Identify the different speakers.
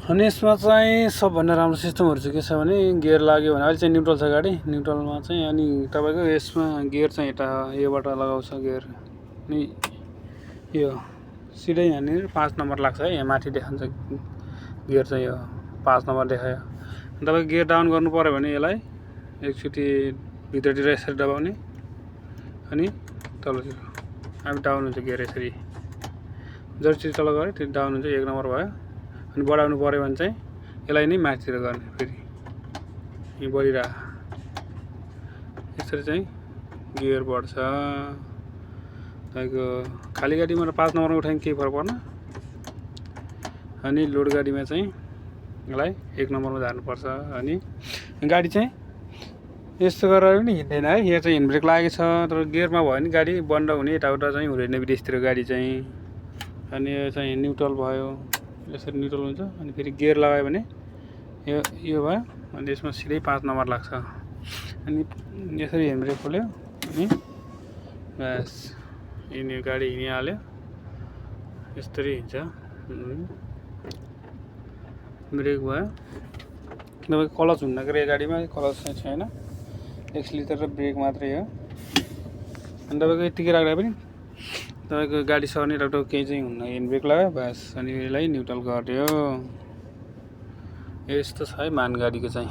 Speaker 1: अनि यसमा चाहिँ सबभन्दा राम्रो सिस्टमहरू चाहिँ के छ भने गियर लाग्यो भने अहिले चाहिँ न्युट्रल छ गाडी न्युट्रलमा चाहिँ अनि तपाईँको यसमा गियर चाहिँ यता योबाट लगाउँछ गियर अनि यो सिधै यहाँनिर 5 नम्बर लाग्छ है यहाँ माथि देखाउँछ गियर चाहिँ यो 5 नम्बर देखायो अनि तपाईँ गियर डाउन गर्नु पऱ्यो भने यसलाई एकचोटि भित्रतिर यसरी दबाउने अनि तलतिर अब डाउन हुन्छ गियर यसरी जति तल गऱ्यो त्यो डाउन हुन्छ 1 नम्बर भयो अनि बढाउनु पऱ्यो भने चाहिँ यसलाई नै माथितिर गर्ने फेरि यो बढिरह यसरी चाहिँ गियर बढ्छ तपाईँको खाली गाडीमा 5 नम्बरमा उठाइन् केही फरक पर्न अनि लोड गाडीमा चाहिँ यसलाई 1 नम्बरमा झार्नुपर्छ अनि गाडी चाहिँ यस्तो गरेर पनि हिँड्दैन है यहाँ चाहिँ ह्यान्ड ब्रेक लागेको छ तर गियरमा भयो भने गाडी बन्द हुने यताउता चाहिँ हुँदैन विदेशतिर गाडी चाहिँ अनि यो चाहिँ न्युट्रल भयो यसरी न्युट्रल हुन्छ अनि फेरि गियर लगायो भने यो भयो अनि यसमा सिधै 5 नम्बर लाग्छ अनि यसरी ह्यान्ड ब्रेक खोल्यो अनि बस हिँड्यो गाडी हिँडिहाल्यो यसरी हिँड्छ ब्रेक भयो तपाईँको क्लच हुन्न के गाडीमा क्लच चाहिँ छैन एक्सिलेटर र ब्रेक मात्रै हो अनि तपाईँको यतिकै राख्दा पनि तपाईँको गाडी सर्ने राख्दा केही चाहिँ हुन्न ह्यान्ड ब्रेक लगायो बस अनि यसलाई न्युट्रल गर्यो यस्तो छ है मान गाडीको चाहिँ